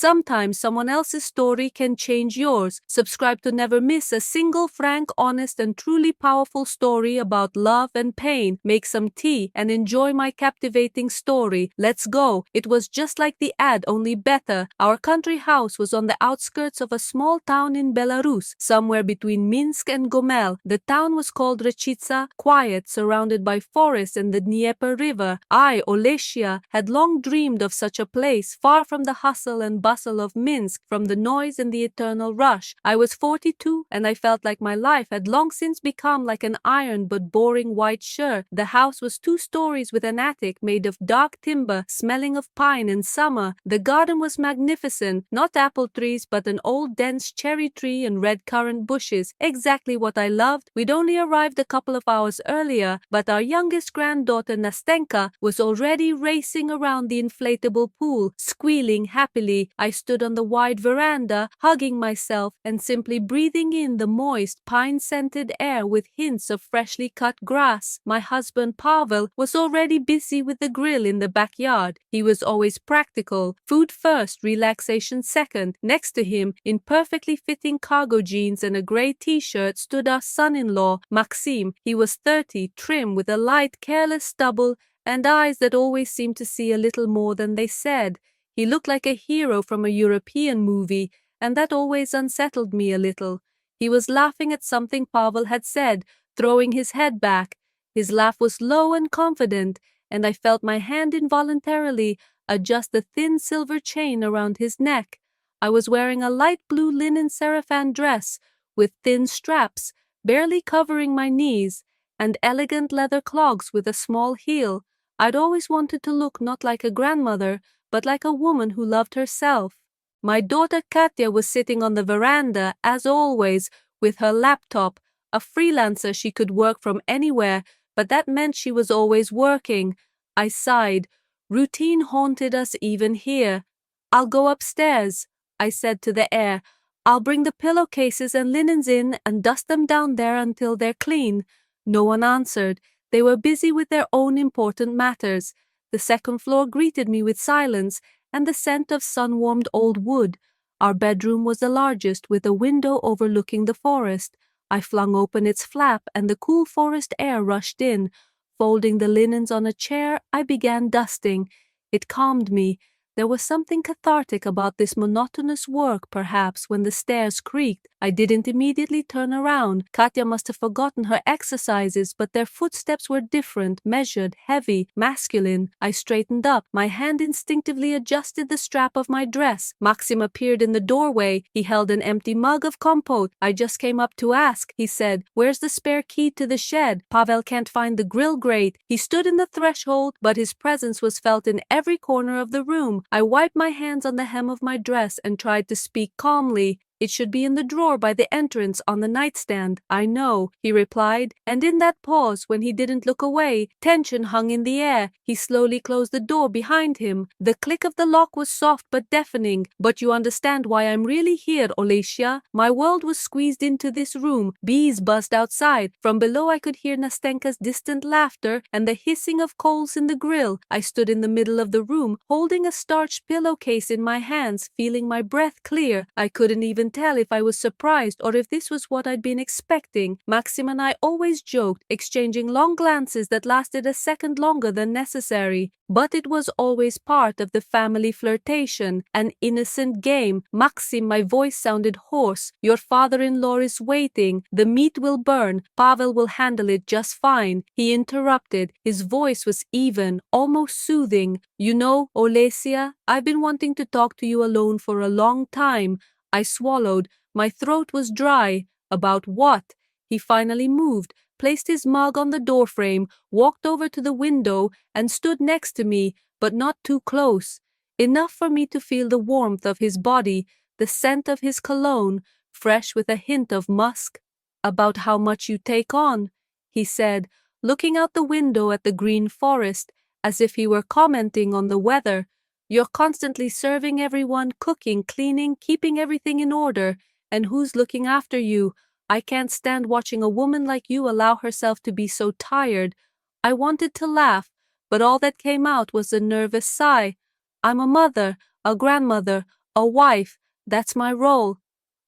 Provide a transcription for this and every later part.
Sometimes someone else's story can change yours. Subscribe to never miss a single frank, honest, and truly powerful story about love and pain. Make some tea and enjoy my captivating story. Let's go. It was just like the ad, only better. Our country house was on the outskirts of a small town in Belarus, somewhere between Minsk and Gomel. The town was called Rechitsa, quiet, surrounded by forests and the Dnieper River. I, Olesia, had long dreamed of such a place, far from the hustle and bustle of Minsk, from the noise and the eternal rush. I was 42, and I felt like my life had long since become like an iron but boring white shirt. The house was 2 stories with an attic made of dark timber, smelling of pine in summer. The garden was magnificent, not apple trees, but an old dense cherry tree and red currant bushes, exactly what I loved. We'd only arrived a couple of hours earlier, but our youngest granddaughter Nastenka was already racing around the inflatable pool, squealing happily. I stood on the wide veranda, hugging myself and simply breathing in the moist, pine-scented air with hints of freshly cut grass. My husband Pavel was already busy with the grill in the backyard. He was always practical, food first, relaxation second. Next to him, in perfectly fitting cargo jeans and a grey t-shirt, stood our son-in-law, Maxim. He was 30, trim, with a light, careless stubble and eyes that always seemed to see a little more than they said. He looked like a hero from a European movie, and that always unsettled me a little. He was laughing at something Pavel had said, throwing his head back. His laugh was low and confident, and I felt my hand involuntarily adjust the thin silver chain around his neck. I was wearing a light blue linen sarafan dress with thin straps, barely covering my knees, and elegant leather clogs with a small heel. I'd always wanted to look not like a grandmother, but like a woman who loved herself. My daughter Katya was sitting on the veranda, as always, with her laptop. A freelancer, she could work from anywhere, but that meant she was always working. I sighed. Routine haunted us even here. "I'll go upstairs," I said to the air. "I'll bring the pillowcases and linens in and dust them down there until they're clean." No one answered. They were busy with their own important matters. The second floor greeted me with silence and the scent of sun-warmed old wood. Our bedroom was the largest, with a window overlooking the forest. I flung open its flap, and the cool forest air rushed in. Folding the linens on a chair, I began dusting. It calmed me. There was something cathartic about this monotonous work, perhaps. When the stairs creaked, I didn't immediately turn around. Katya must have forgotten her exercises, but their footsteps were different, measured, heavy, masculine. I straightened up. My hand instinctively adjusted the strap of my dress. Maxim appeared in the doorway. He held an empty mug of compote. "I just came up to ask," he said. "Where's the spare key to the shed? Pavel can't find the grill grate." He stood in the threshold, but his presence was felt in every corner of the room. I wiped my hands on the hem of my dress and tried to speak calmly. "It should be in the drawer by the entrance on the nightstand." "I know," he replied, and in that pause, when he didn't look away, tension hung in the air. He slowly closed the door behind him. The click of the lock was soft but deafening. "But you understand why I'm really here, Olesia. My world was squeezed into this room. Bees buzzed outside. From below I could hear Nastenka's distant laughter and the hissing of coals in the grill. I stood in the middle of the room, holding a starched pillowcase in my hands, feeling my breath clear. I couldn't even tell if I was surprised or if this was what I'd been expecting. Maxim and I always joked, exchanging long glances that lasted a second longer than necessary. But it was always part of the family flirtation, an innocent game. "Maxim," my voice sounded hoarse, "your father-in-law is waiting. The meat will burn. Pavel will handle it just fine." He interrupted. His voice was even, almost soothing. "You know, Olesia, I've been wanting to talk to you alone for a long time." I swallowed. My throat was dry. "About what?" He finally moved, placed his mug on the doorframe, walked over to the window, and stood next to me, but not too close. Enough for me to feel the warmth of his body, the scent of his cologne, fresh with a hint of musk. "About how much you take on," he said, looking out the window at the green forest, as if he were commenting on the weather. "You're constantly serving everyone, cooking, cleaning, keeping everything in order. And who's looking after you? I can't stand watching a woman like you allow herself to be so tired." I wanted to laugh, but all that came out was a nervous sigh. "I'm a mother, a grandmother, A wife, that's my role.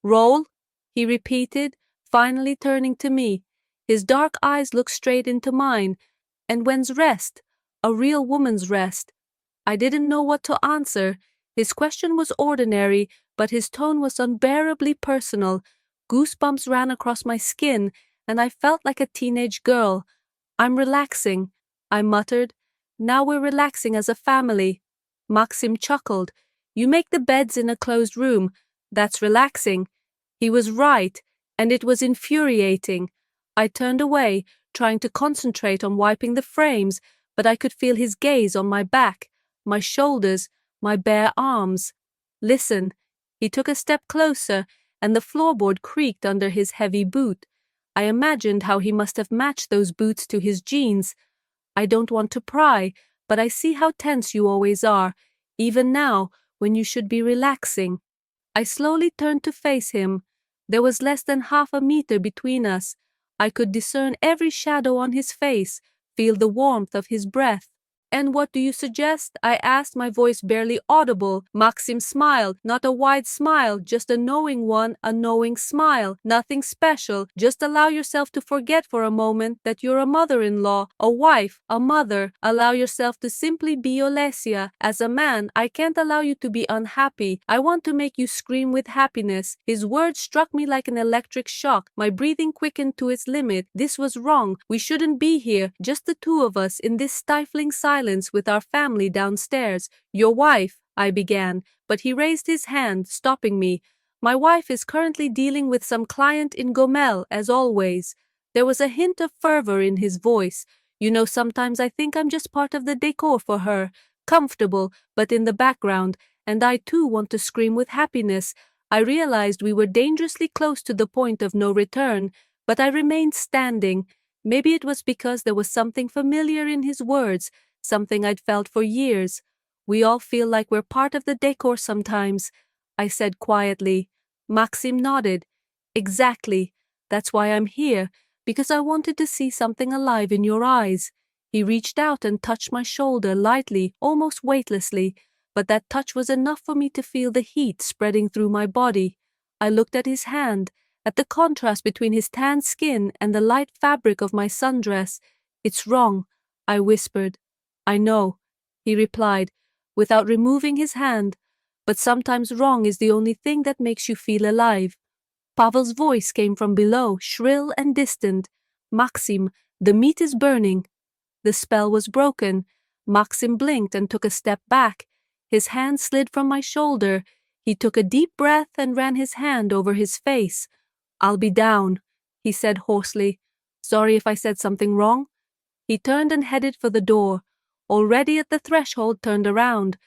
Role? He repeated, finally turning to me. His dark eyes looked straight into mine. And when's rest? A real woman's rest. I didn't know what to answer. His question was ordinary, but his tone was unbearably personal. Goosebumps ran across my skin, and I felt like a teenage girl. I'm relaxing, I muttered. Now we're relaxing as a family. Maxim chuckled. You make the beds in a closed room. That's relaxing. He was right, and it was infuriating. I turned away, trying to concentrate on wiping the frames, but I could feel his gaze on my back, my shoulders, my bare arms. Listen. He took a step closer, and the floorboard creaked under his heavy boot. I imagined how he must have matched those boots to his jeans. I don't want to pry, but I see how tense you always are, even now, when you should be relaxing. I slowly turned to face him. There was less than half a meter between us. I could discern every shadow on his face, feel the warmth of his breath. And what do you suggest? I asked, my voice barely audible. Maxim smiled, not a wide smile, just a knowing one, a knowing smile. Nothing special, just allow yourself to forget for a moment that you're a mother-in-law, a wife, a mother. Allow yourself to simply be Olesia. As a man, I can't allow you to be unhappy. I want to make you scream with happiness. His words struck me like an electric shock. My breathing quickened to its limit. This was wrong. We shouldn't be here, just the two of us, in this stifling silence with our family downstairs. Your wife, I began, but he raised his hand, stopping me. My wife is currently dealing with some client in Gomel, as always. There was a hint of fervor in his voice. You know, sometimes I think I'm just part of the decor for her, comfortable, but in the background, and I too want to scream with happiness. I realized we were dangerously close to the point of no return, but I remained standing. Maybe it was because there was something familiar in his words, something I'd felt for years. We all feel like we're part of the decor sometimes, I said quietly. Maxim nodded. Exactly. That's why I'm here, because I wanted to see something alive in your eyes. He reached out and touched my shoulder lightly, almost weightlessly, but that touch was enough for me to feel the heat spreading through my body. I looked at his hand, at the contrast between his tanned skin and the light fabric of my sundress. It's wrong, I whispered. I know, he replied, without removing his hand, but sometimes wrong is the only thing that makes you feel alive. Pavel's voice came from below, shrill and distant. Maxim, the meat is burning. The spell was broken. Maxim blinked and took a step back. His hand slid from my shoulder. He took a deep breath and ran his hand over his face. I'll be down, he said hoarsely. Sorry if I said something wrong. He turned and headed for the door. Already at the threshold, turned around.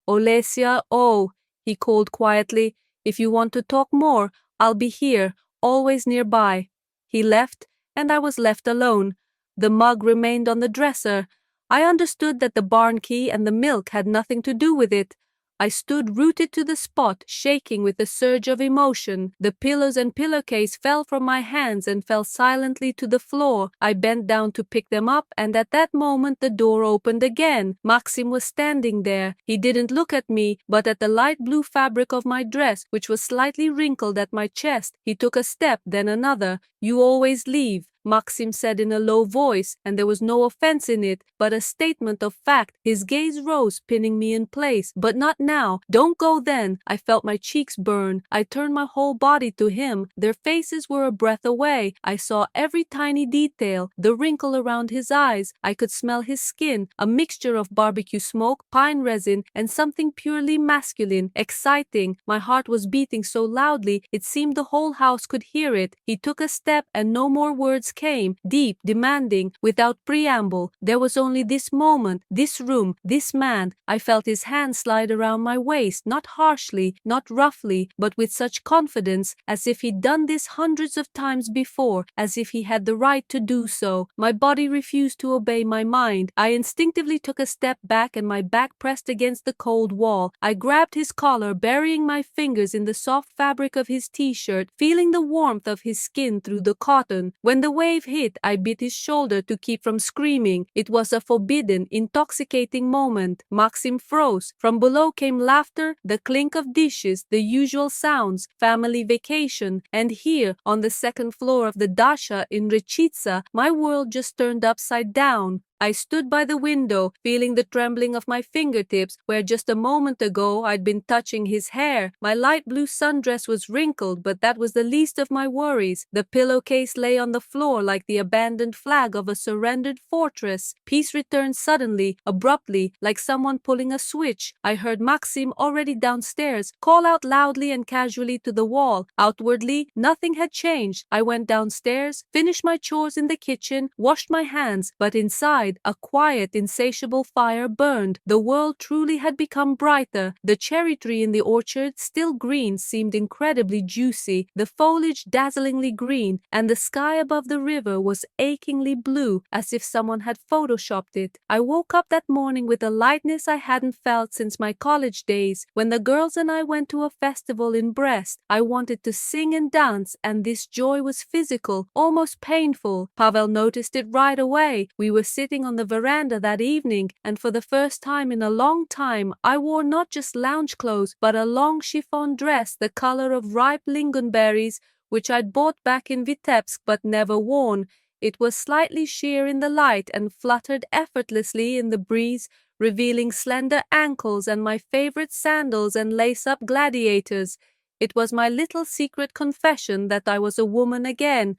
Olesia, oh, he called quietly. If you want to talk more, I'll be here, always nearby. He left, and I was left alone. The mug remained on the dresser. I understood that the barn key and the milk had nothing to do with it. I stood rooted to the spot, shaking with a surge of emotion. The pillows and pillowcase fell from my hands and fell silently to the floor. I bent down to pick them up, and at that moment the door opened again. Maxim was standing there. He didn't look at me, but at the light blue fabric of my dress, which was slightly wrinkled at my chest. He took a step, then another. You always leave, Maxim said in a low voice, and there was no offense in it, but a statement of fact. His gaze rose, pinning me in place. But not now. Don't go then. I felt my cheeks burn. I turned my whole body to him. Their faces were a breath away. I saw every tiny detail, the wrinkle around his eyes. I could smell his skin, a mixture of barbecue smoke, pine resin, and something purely masculine, exciting. My heart was beating so loudly it seemed the whole house could hear it. He took a step, and no more words came, deep, demanding, without preamble. There was only this moment, this room, this man. I felt his hand slide around my waist, not harshly, not roughly, but with such confidence, as if he'd done this hundreds of times before, as if he had the right to do so. My body refused to obey my mind. I instinctively took a step back, and my back pressed against the cold wall. I grabbed his collar, burying my fingers in the soft fabric of his t-shirt, feeling the warmth of his skin through the cotton. When the wave hit, I bit his shoulder to keep from screaming. It was a forbidden, intoxicating moment. Maxim froze. From below came laughter, the clink of dishes, the usual sounds, family vacation, and here, on the second floor of the Dasha in Rechitsa, my world just turned upside down. I stood by the window, feeling the trembling of my fingertips where just a moment ago I'd been touching his hair. My light blue sundress was wrinkled, but that was the least of my worries. The pillowcase lay on the floor like the abandoned flag of a surrendered fortress. Peace returned suddenly, abruptly, like someone pulling a switch. I heard Maxim, already downstairs, call out loudly and casually to the wall. Outwardly, nothing had changed. I went downstairs, finished my chores in the kitchen, washed my hands, but inside, a quiet, insatiable fire burned. The world truly had become brighter. The cherry tree in the orchard, still green, seemed incredibly juicy, the foliage dazzlingly green, and the sky above the river was achingly blue, as if someone had photoshopped it. I woke up that morning with a lightness I hadn't felt since my college days, when the girls and I went to a festival in Brest. I wanted to sing and dance, and this joy was physical, almost painful. Pavel noticed it right away. We were sitting on the veranda that evening, and for the first time in a long time, I wore not just lounge clothes, but a long chiffon dress the color of ripe lingonberries, which I'd bought back in Vitebsk but never worn. It was slightly sheer in the light and fluttered effortlessly in the breeze, revealing slender ankles and my favorite sandals and lace-up gladiators. It was my little secret confession that I was a woman again.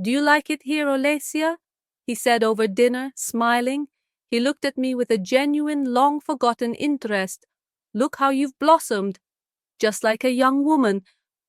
"Do you like it here, Olesia?" he said over dinner, smiling. He looked at me with a genuine, long-forgotten interest. "Look how you've blossomed. Just like a young woman."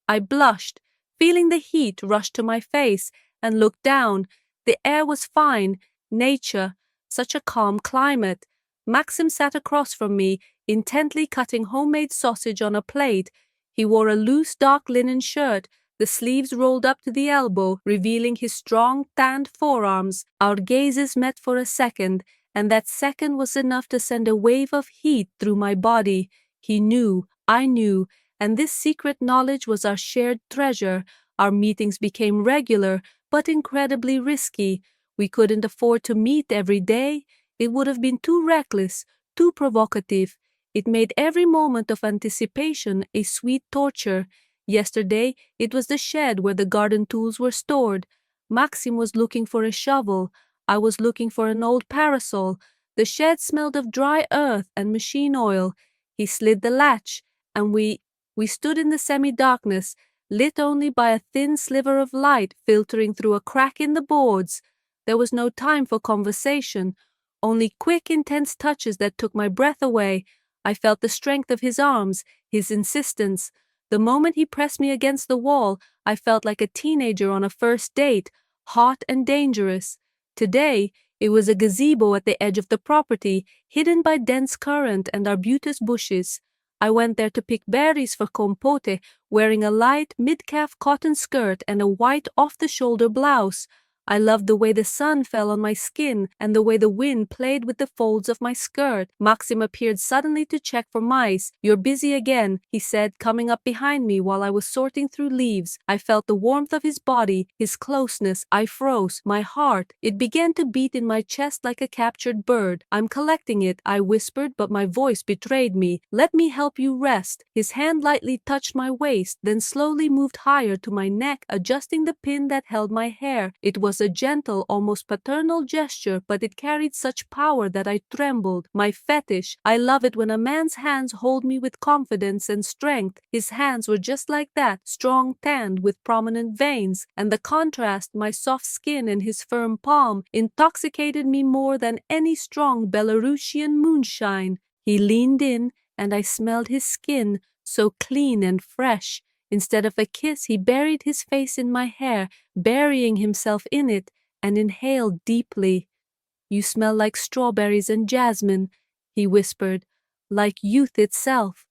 I blushed, feeling the heat rush to my face, and looked down. The air was fine. Nature. Such a calm climate. Maxim sat across from me, intently cutting homemade sausage on a plate. He wore a loose dark linen shirt, the sleeves rolled up to the elbow, revealing his strong, tanned forearms. Our gazes met for a second, and that second was enough to send a wave of heat through my body. He knew, I knew, and this secret knowledge was our shared treasure. Our meetings became regular, but incredibly risky. We couldn't afford to meet every day. It would have been too reckless, too provocative. It made every moment of anticipation a sweet torture. Yesterday, it was the shed where the garden tools were stored. Maxim was looking for a shovel. I was looking for an old parasol. The shed smelled of dry earth and machine oil. He slid the latch, and we stood in the semi-darkness, lit only by a thin sliver of light filtering through a crack in the boards. There was no time for conversation, only quick, intense touches that took my breath away. I felt the strength of his arms, his insistence. The moment he pressed me against the wall, I felt like a teenager on a first date, hot and dangerous. Today, it was a gazebo at the edge of the property, hidden by dense currant and arbutus bushes. I went there to pick berries for compote, wearing a light, mid-calf cotton skirt and a white off-the-shoulder blouse. I loved the way the sun fell on my skin and the way the wind played with the folds of my skirt. Maxim appeared suddenly to check for mice. "You're busy again," he said, coming up behind me while I was sorting through leaves. I felt the warmth of his body, his closeness. I froze. My heart, it began to beat in my chest like a captured bird. "I'm collecting it," I whispered, but my voice betrayed me. "Let me help you rest." His hand lightly touched my waist, then slowly moved higher to my neck, adjusting the pin that held my hair. It was a gentle, almost paternal gesture, but it carried such power that I trembled. My fetish. I love it when a man's hands hold me with confidence and strength. His hands were just like that, strong, tanned, with prominent veins, and the contrast, my soft skin and his firm palm, intoxicated me more than any strong Belarusian moonshine. He leaned in, and I smelled his skin, so clean and fresh. Instead of a kiss, he buried his face in my hair, burying himself in it, and inhaled deeply. "You smell like strawberries and jasmine," he whispered, "like youth itself."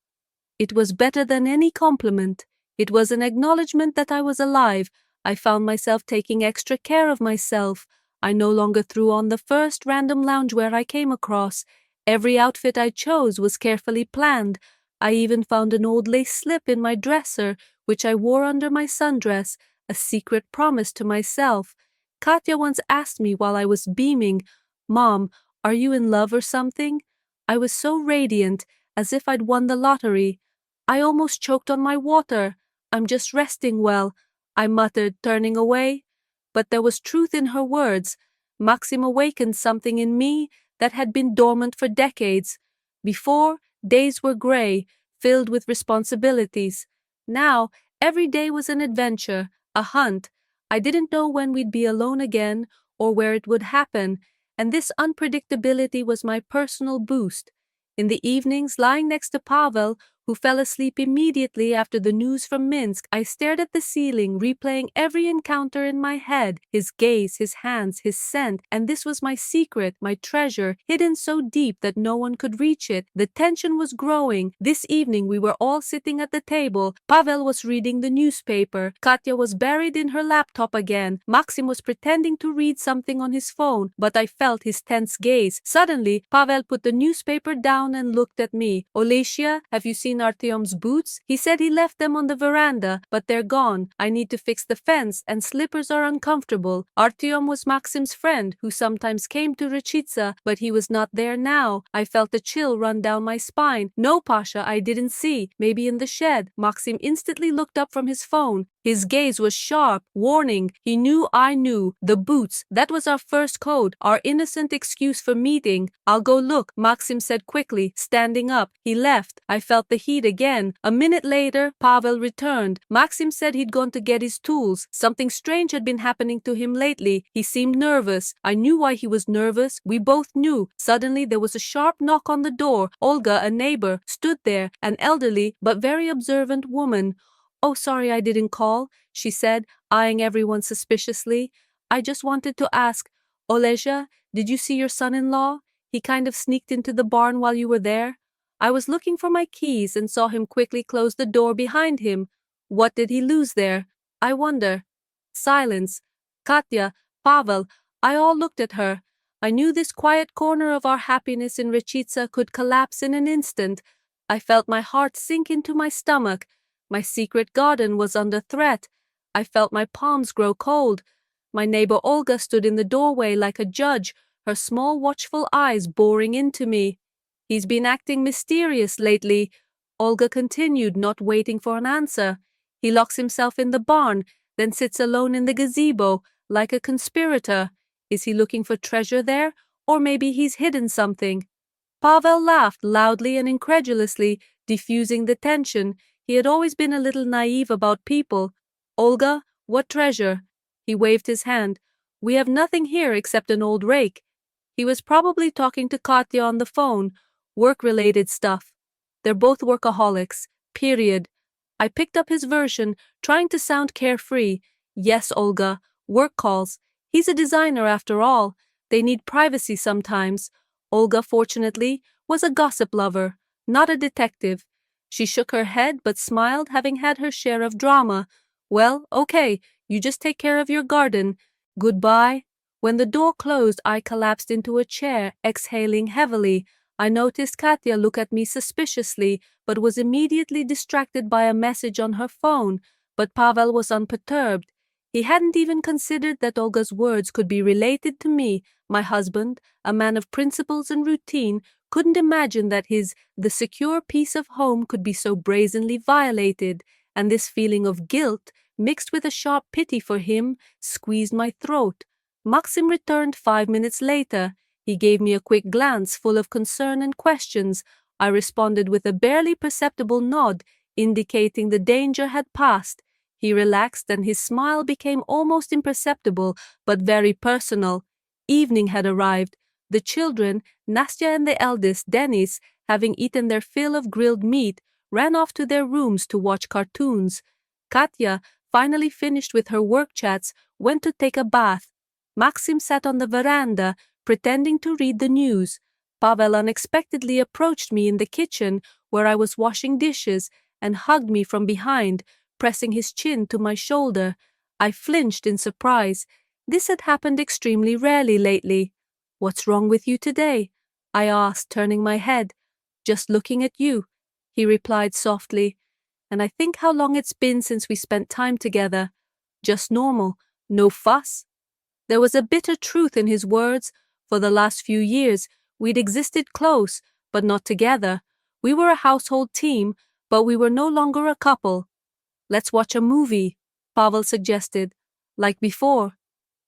It was better than any compliment. It was an acknowledgement that I was alive. I found myself taking extra care of myself. I no longer threw on the first random loungewear I came across. Every outfit I chose was carefully planned. I even found an old lace slip in my dresser, which I wore under my sundress, a secret promise to myself. Katya once asked me while I was beaming, "Mom, are you in love or something?" I was so radiant, as if I'd won the lottery. I almost choked on my water. "I'm just resting well," I muttered, turning away. But there was truth in her words. Maxim awakened something in me that had been dormant for decades. Before, days were gray, filled with responsibilities. Now, every day was an adventure, a hunt. I didn't know when we'd be alone again or where it would happen, and this unpredictability was my personal boost. In the evenings, lying next to Pavel, who fell asleep immediately after the news from Minsk, I stared at the ceiling, replaying every encounter in my head, his gaze, his hands, his scent, and this was my secret, my treasure, hidden so deep that no one could reach it. The tension was growing. This evening we were all sitting at the table. Pavel was reading the newspaper. Katya was buried in her laptop again. Maxim was pretending to read something on his phone, but I felt his tense gaze. Suddenly, Pavel put the newspaper down and looked at me. "Olesia, have you seen Artyom's boots? He said he left them on the veranda, but they're gone. I need to fix the fence, and slippers are uncomfortable." Artyom was Maxim's friend, who sometimes came to Rechitsa, but he was not there now. I felt a chill run down my spine. "No, Pasha, I didn't see. Maybe in the shed." Maxim instantly looked up from his phone. His gaze was sharp, warning. He knew I knew. The boots, that was our first code, our innocent excuse for meeting. "I'll go look," Maxim said quickly, standing up. He left. I felt the heat again. A minute later, Pavel returned. Maxim said he'd gone to get his tools. Something strange had been happening to him lately. He seemed nervous. I knew why he was nervous. We both knew. Suddenly, there was a sharp knock on the door. Olga, a neighbor, stood there, an elderly but very observant woman. "Oh, sorry I didn't call," she said, eyeing everyone suspiciously. "I just wanted to ask, Olesia, did you see your son-in-law? He kind of sneaked into the barn while you were there." I was looking for my keys and saw him quickly close the door behind him. What did he lose there? I wonder. Silence. Katya, Pavel, I all looked at her. I knew this quiet corner of our happiness in Rechitsa could collapse in an instant. I felt my heart sink into my stomach. My secret garden was under threat. I felt my palms grow cold. My neighbor Olga stood in the doorway like a judge, her small watchful eyes boring into me. "He's been acting mysterious lately," Olga continued, not waiting for an answer. "He locks himself in the barn, then sits alone in the gazebo, like a conspirator. Is he looking for treasure there? Or maybe he's hidden something." Pavel laughed loudly and incredulously, diffusing the tension. He had always been a little naive about people. "Olga, what treasure?" He waved his hand. "We have nothing here except an old rake." He was probably talking to Katya on the phone, work-related stuff. They're both workaholics, period. I picked up his version, trying to sound carefree. "Yes, Olga, work calls. He's a designer after all. They need privacy sometimes." Olga, fortunately, was a gossip lover, not a detective. She shook her head but smiled, having had her share of drama. "Well, okay, you just take care of your garden. Goodbye." When the door closed, I collapsed into a chair, exhaling heavily. I noticed Katya look at me suspiciously, but was immediately distracted by a message on her phone. But Pavel was unperturbed. He hadn't even considered that Olga's words could be related to me. My husband, a man of principles and routine, couldn't imagine that the secure peace of home could be so brazenly violated, and this feeling of guilt, mixed with a sharp pity for him, squeezed my throat. Maxim returned 5 minutes later. He gave me a quick glance full of concern and questions. I responded with a barely perceptible nod, indicating the danger had passed. He relaxed and his smile became almost imperceptible, but very personal. Evening had arrived. The children, Nastya and the eldest, Denis, having eaten their fill of grilled meat, ran off to their rooms to watch cartoons. Katya, finally finished with her work chats, went to take a bath. Maxim sat on the veranda, pretending to read the news. Pavel unexpectedly approached me in the kitchen, where I was washing dishes, and hugged me from behind, pressing his chin to my shoulder. I flinched in surprise. This had happened extremely rarely lately. "What's wrong with you today?" I asked, turning my head. "Just looking at you," he replied softly. "And I think how long it's been since we spent time together. Just normal, no fuss." There was a bitter truth in his words. For the last few years, we'd existed close, but not together. We were a household team, but we were no longer a couple. Let's watch a movie, Pavel suggested. Like before.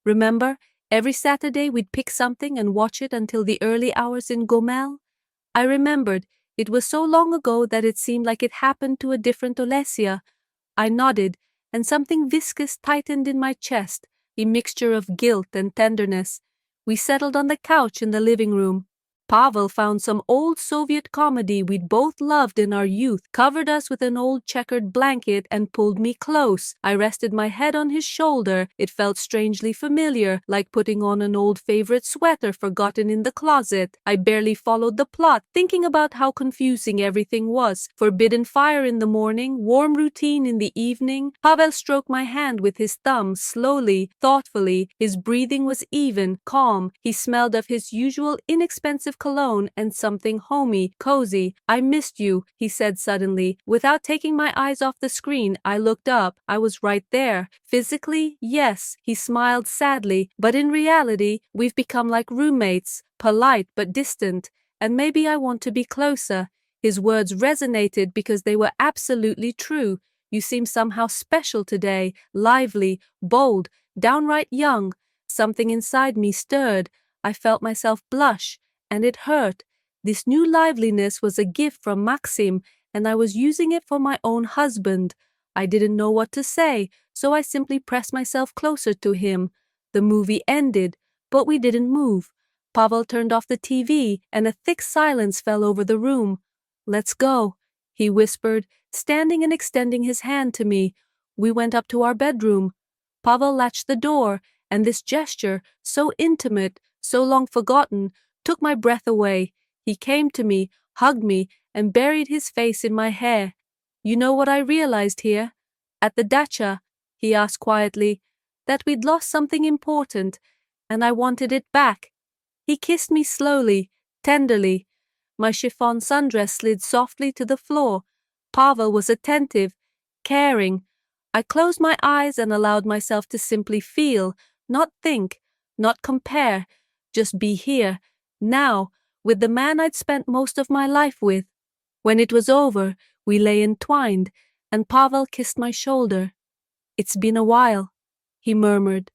Remember, every Saturday we'd pick something and watch it until the early hours in Gomel? I remembered. It was so long ago that it seemed like it happened to a different Olesia. I nodded, and something viscous tightened in my chest, a mixture of guilt and tenderness. We settled on the couch in the living room. Pavel found some old Soviet comedy we'd both loved in our youth, covered us with an old checkered blanket, and pulled me close. I rested my head on his shoulder. It felt strangely familiar, like putting on an old favorite sweater forgotten in the closet. I barely followed the plot, thinking about how confusing everything was. Forbidden fire in the morning, warm routine in the evening. Pavel stroked my hand with his thumb, slowly, thoughtfully. His breathing was even, calm. He smelled of his usual inexpensive cologne and something homey, cozy. I missed you, he said suddenly. Without taking my eyes off the screen, I looked up. I was right there. Physically, yes, he smiled sadly, but in reality, we've become like roommates, polite but distant, and maybe I want to be closer. His words resonated because they were absolutely true. You seem somehow special today, lively, bold, downright young. Something inside me stirred. I felt myself blush. And it hurt. This new liveliness was a gift from Maxim, and I was using it for my own husband. I didn't know what to say, so I simply pressed myself closer to him. The movie ended, but we didn't move. Pavel turned off the TV, and a thick silence fell over the room. "Let's go," he whispered, standing and extending his hand to me. We went up to our bedroom. Pavel latched the door, and this gesture, so intimate, so long forgotten, took my breath away. He came to me, hugged me, and buried his face in my hair. "You know what I realized here? At the dacha," he asked quietly, "that we'd lost something important, and I wanted it back." He kissed me slowly, tenderly. My chiffon sundress slid softly to the floor. Pavel was attentive, caring. I closed my eyes and allowed myself to simply feel, not think, not compare, just be here, now, with the man I'd spent most of my life with. When it was over, we lay entwined, and Pavel kissed my shoulder. "It's been a while," he murmured.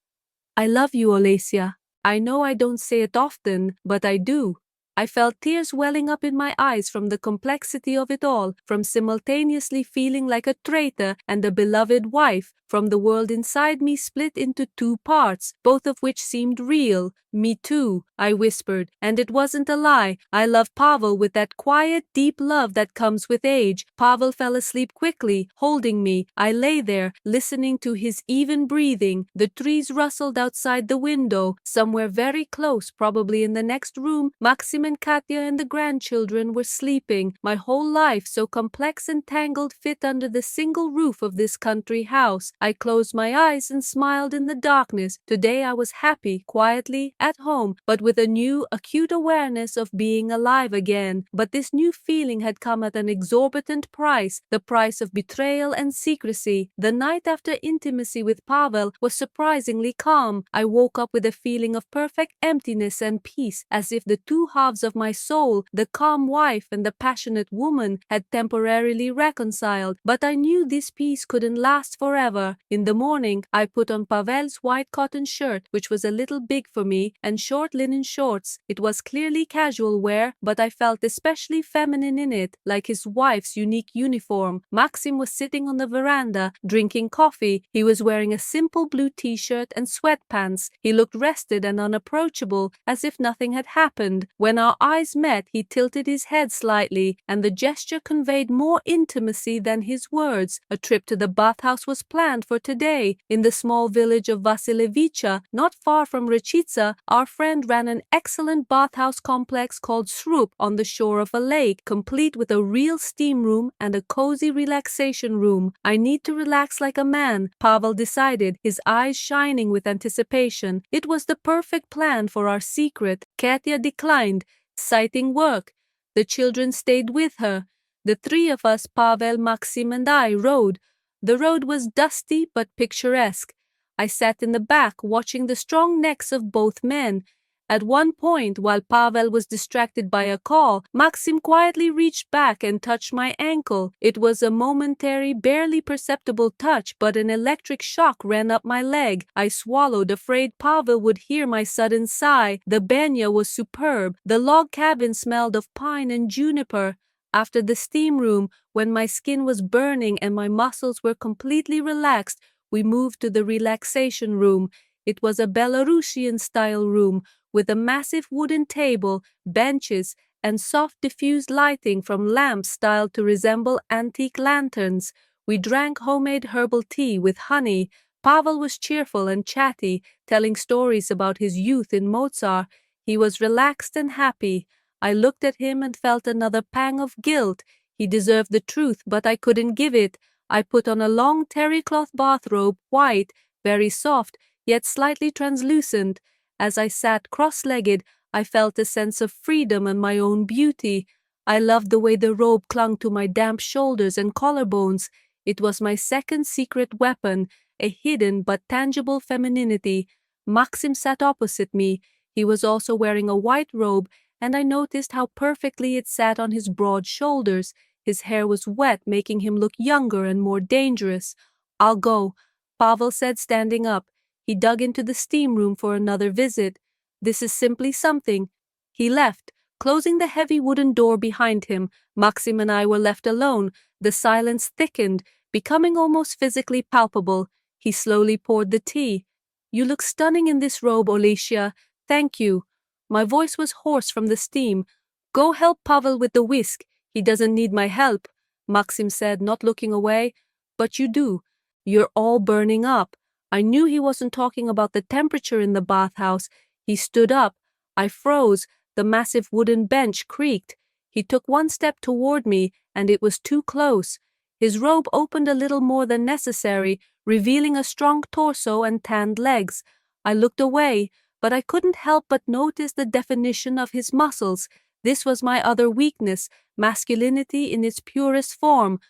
"I love you, Olesia. I know I don't say it often, but I do." I felt tears welling up in my eyes from the complexity of it all, from simultaneously feeling like a traitor and a beloved wife, from the world inside me split into two parts, both of which seemed real. "Me too," I whispered, and it wasn't a lie. I loved Pavel with that quiet, deep love that comes with age. Pavel fell asleep quickly, holding me. I lay there, listening to his even breathing. The trees rustled outside the window. Somewhere very close, probably in the next room, Maxim and Katya and the grandchildren were sleeping. My whole life, so complex and tangled, fit under the single roof of this country house. I closed my eyes and smiled in the darkness. Today I was happy, quietly, at home, but with a new, acute awareness of being alive again. But this new feeling had come at an exorbitant price, the price of betrayal and secrecy. The night after intimacy with Pavel was surprisingly calm. I woke up with a feeling of perfect emptiness and peace, as if the two halves of my soul, the calm wife and the passionate woman, had temporarily reconciled. But I knew this peace couldn't last forever. In the morning, I put on Pavel's white cotton shirt, which was a little big for me, and short linen shorts. It was clearly casual wear, but I felt especially feminine in it, like his wife's unique uniform. Maxim was sitting on the veranda, drinking coffee. He was wearing a simple blue t-shirt and sweatpants. He looked rested and unapproachable, as if nothing had happened. When our eyes met, he tilted his head slightly, and the gesture conveyed more intimacy than his words. A trip to the bathhouse was planned for today. In the small village of Vasilevicha, not far from Rechitsa, our friend ran an excellent bathhouse complex called Srup on the shore of a lake, complete with a real steam room and a cozy relaxation room. I need to relax like a man, Pavel decided, his eyes shining with anticipation. It was the perfect plan for our secret. Katya declined, citing work. The children stayed with her. The three of us, Pavel, Maxim, and I, rode. The road was dusty but picturesque. I sat in the back, watching the strong necks of both men. At one point, while Pavel was distracted by a call, Maxim quietly reached back and touched my ankle. It was a momentary, barely perceptible touch, but an electric shock ran up my leg. I swallowed, afraid Pavel would hear my sudden sigh. The banya was superb. The log cabin smelled of pine and juniper. After the steam room, when my skin was burning and my muscles were completely relaxed, we moved to the relaxation room. It was a Belarusian-style room, with a massive wooden table, benches, and soft diffused lighting from lamps styled to resemble antique lanterns. We drank homemade herbal tea with honey. Pavel was cheerful and chatty, telling stories about his youth in Mozart. He was relaxed and happy. I looked at him and felt another pang of guilt. He deserved the truth, but I couldn't give it. I put on a long terry cloth bathrobe, white, very soft, yet slightly translucent. As I sat cross-legged, I felt a sense of freedom and my own beauty. I loved the way the robe clung to my damp shoulders and collarbones. It was my second secret weapon, a hidden but tangible femininity. Maxim sat opposite me. He was also wearing a white robe, and I noticed how perfectly it sat on his broad shoulders. His hair was wet, making him look younger and more dangerous. "I'll go," Pavel said, standing up. He dug into the steam room for another visit. "This is simply something." He left, closing the heavy wooden door behind him. Maxim and I were left alone. The silence thickened, becoming almost physically palpable. He slowly poured the tea. "You look stunning in this robe, Olesia. Thank you." My voice was hoarse from the steam. "Go help Pavel with the whisk. He doesn't need my help," Maxim said, not looking away. "But you do. You're all burning up." I knew he wasn't talking about the temperature in the bathhouse. He stood up. I froze. The massive wooden bench creaked. He took one step toward me, and it was too close. His robe opened a little more than necessary, revealing a strong torso and tanned legs. I looked away, but I couldn't help but notice the definition of his muscles. This was my other weakness, masculinity in its purest form.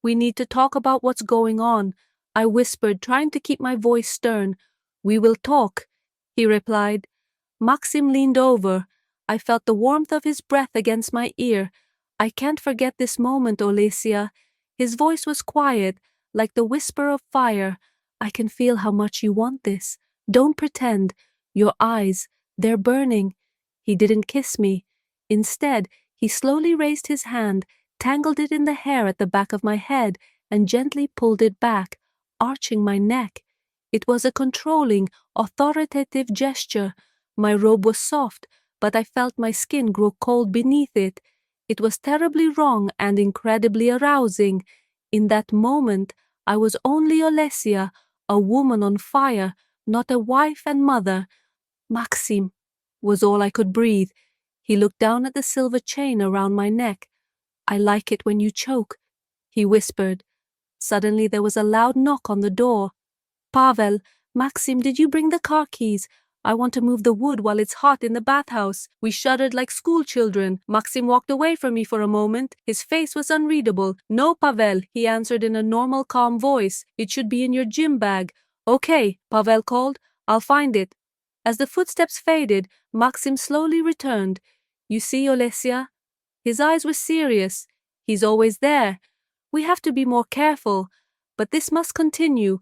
"We need to talk about what's going on," I whispered, trying to keep my voice stern. "We will talk," he replied. Maxim leaned over. I felt the warmth of his breath against my ear. "I can't forget this moment, Olesia." His voice was quiet, like the whisper of fire. "I can feel how much you want this. Don't pretend. Your eyes, they're burning." He didn't kiss me. Instead, he slowly raised his hand, tangled it in the hair at the back of my head, and gently pulled it back, arching my neck. It was a controlling, authoritative gesture. My robe was soft, but I felt my skin grow cold beneath it. It was terribly wrong and incredibly arousing. In that moment, I was only Olesia, a woman on fire, not a wife and mother. "Maxim," was all I could breathe. He looked down at the silver chain around my neck. "I like it when you choke," he whispered. Suddenly there was a loud knock on the door. "Pavel, Maxim, did you bring the car keys? I want to move the wood while it's hot in the bathhouse." We shuddered like school children. Maxim walked away from me for a moment. His face was unreadable. "No, Pavel," he answered in a normal, calm voice. "It should be in your gym bag." "Okay," Pavel called. "I'll find it." As the footsteps faded, Maxim slowly returned. "You see, Olesia?" His eyes were serious. "He's always there. We have to be more careful. But this must continue."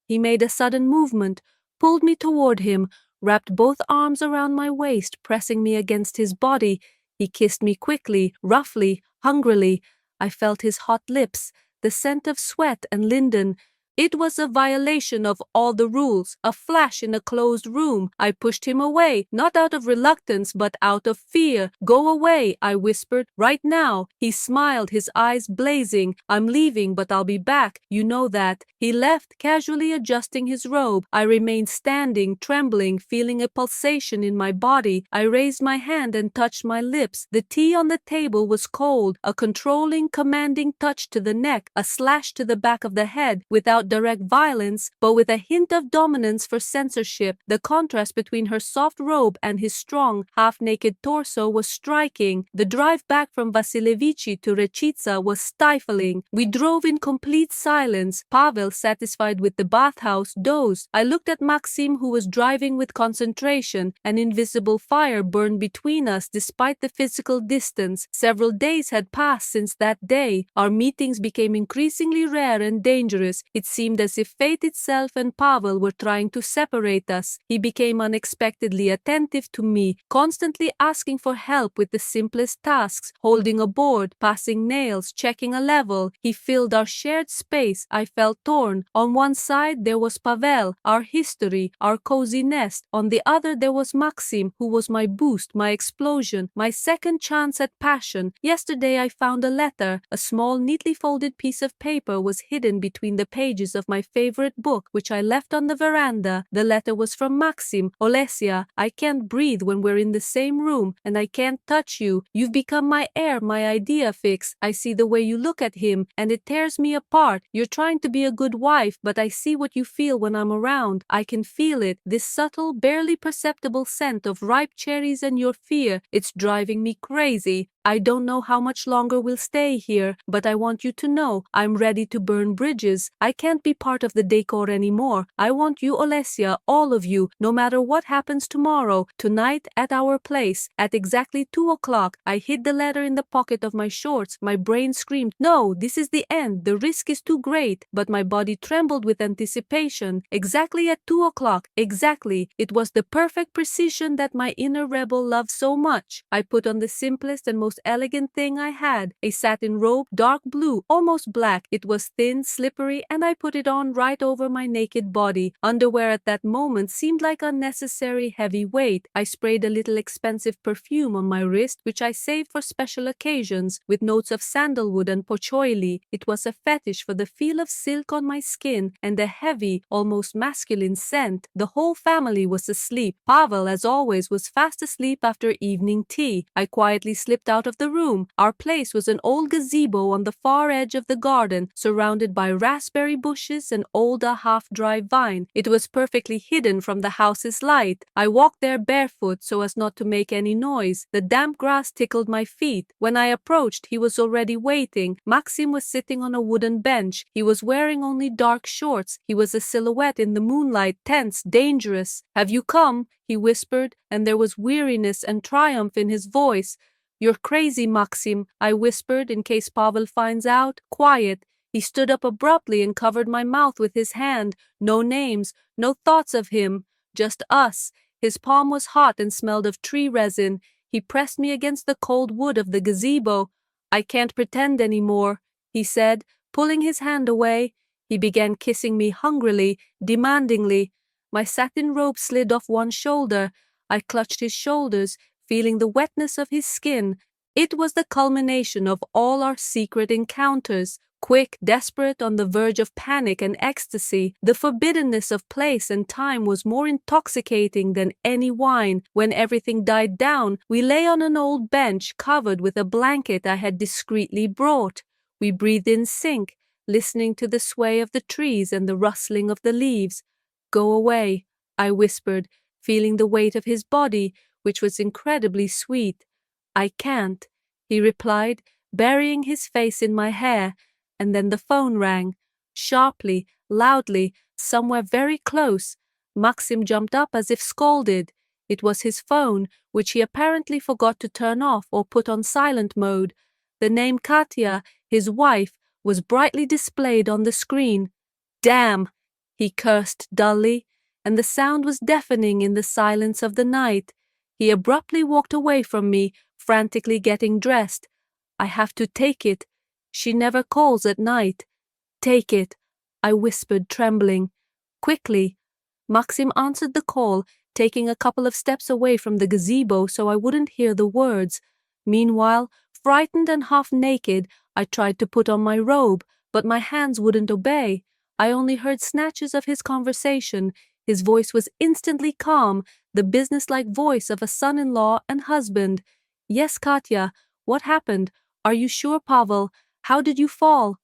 He made a sudden movement, pulled me toward him, wrapped both arms around my waist, pressing me against his body. He kissed me quickly, roughly, hungrily. I felt his hot lips, the scent of sweat and linden. It was a violation of all the rules, a flash in a closed room. I pushed him away, not out of reluctance, but out of fear. "Go away," I whispered, "right now." He smiled, his eyes blazing. "I'm leaving, but I'll be back. You know that." He left, casually adjusting his robe. I remained standing, trembling, feeling a pulsation in my body. I raised my hand and touched my lips. The tea on the table was cold, a controlling, commanding touch to the neck, a slash to the back of the head. Without without direct violence, but with a hint of dominance for censorship. The contrast between her soft robe and his strong, half-naked torso was striking. The drive back from Vasilevici to Rechitsa was stifling. We drove in complete silence. Pavel, satisfied with the bathhouse, dozed. I looked at Maxim, who was driving with concentration. An invisible fire burned between us despite the physical distance. Several days had passed since that day. Our meetings became increasingly rare and dangerous. It seemed as if fate itself and Pavel were trying to separate us. He became unexpectedly attentive to me, constantly asking for help with the simplest tasks, holding a board, passing nails, checking a level. He filled our shared space. I felt torn. On one side there was Pavel, our history, our cozy nest. On the other there was Maxim, who was my boost, my explosion, my second chance at passion. Yesterday I found a letter. A small, neatly folded piece of paper was hidden between the pages of my favorite book, which I left on the veranda. The letter was from Maxim. Olesia, I can't breathe when we're in the same room, and I can't touch you. You've become my air, my idea fix. I see the way you look at him, and it tears me apart. You're trying to be a good wife, but I see what you feel when I'm around. I can feel it, this subtle, barely perceptible scent of ripe cherries and your fear. It's driving me crazy. I don't know how much longer we'll stay here, but I want you to know I'm ready to burn bridges. I can't be part of the decor anymore. I want you, Olesia, all of you, no matter what happens tomorrow, tonight at our place, at exactly 2 o'clock. I hid the letter in the pocket of my shorts. My brain screamed, no, this is the end. The risk is too great. But my body trembled with anticipation. Exactly at 2 o'clock. Exactly. It was the perfect precision that my inner rebel loved so much. I put on the simplest and most elegant thing I had, a satin robe, dark blue, almost black. It was thin, slippery, and I put it on right over my naked body. Underwear at that moment seemed like unnecessary heavy weight. I sprayed a little expensive perfume on my wrist, which I saved for special occasions, with notes of sandalwood and patchouli. It was a fetish for the feel of silk on my skin and a heavy, almost masculine scent. The whole family was asleep. Pavel, as always, was fast asleep after evening tea. I quietly slipped out of the room. Our place was an old gazebo on the far edge of the garden, surrounded by raspberry bushes and older half-dry vine. It was perfectly hidden from the house's light. I walked there barefoot so as not to make any noise. The damp grass tickled my feet. When I approached, he was already waiting. Maxim was sitting on a wooden bench. He was wearing only dark shorts. He was a silhouette in the moonlight, tense, dangerous. "Have you come?" he whispered, and there was weariness and triumph in his voice. "You're crazy, Maxim," I whispered in case Pavel finds out. "Quiet." He stood up abruptly and covered my mouth with his hand. No names, no thoughts of him, just us. His palm was hot and smelled of tree resin. He pressed me against the cold wood of the gazebo. "I can't pretend anymore," he said, pulling his hand away. He began kissing me hungrily, demandingly. My satin robe slid off one shoulder. I clutched his shoulders, feeling the wetness of his skin. It was the culmination of all our secret encounters, quick, desperate, on the verge of panic and ecstasy. The forbiddenness of place and time was more intoxicating than any wine. When everything died down, we lay on an old bench covered with a blanket I had discreetly brought. We breathed in sync, listening to the sway of the trees and the rustling of the leaves. "Go away," I whispered, feeling the weight of his body, which was incredibly sweet. "I can't," he replied, burying his face in my hair, and then the phone rang. Sharply, loudly, somewhere very close. Maxim jumped up as if scalded. It was his phone, which he apparently forgot to turn off or put on silent mode. The name Katya, his wife, was brightly displayed on the screen. "Damn!" he cursed dully, and the sound was deafening in the silence of the night. He abruptly walked away from me, frantically getting dressed. "I have to take it. She never calls at night." "Take it," I whispered, trembling. "Quickly." Maxim answered the call, taking a couple of steps away from the gazebo so I wouldn't hear the words. Meanwhile, frightened and half naked, I tried to put on my robe, but my hands wouldn't obey. I only heard snatches of his conversation. His voice was instantly calm, the businesslike voice of a son-in-law and husband. "Yes, Katya. What happened? Are you sure, Pavel? How did you fall?"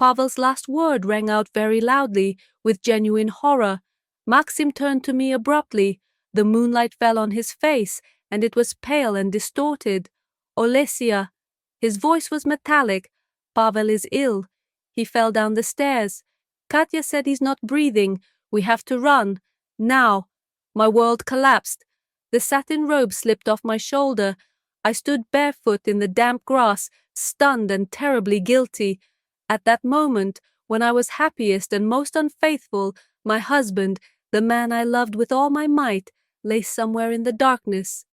Pavel's last word rang out very loudly, with genuine horror. Maxim turned to me abruptly. The moonlight fell on his face, and it was pale and distorted. Olesia. His voice was metallic. Pavel is ill. He fell down the stairs. Katya said he's not breathing. We have to run. Now. My world collapsed. The satin robe slipped off my shoulder. I stood barefoot in the damp grass, stunned and terribly guilty. At that moment, when I was happiest and most unfaithful, my husband, the man I loved with all my might, lay somewhere in the darkness.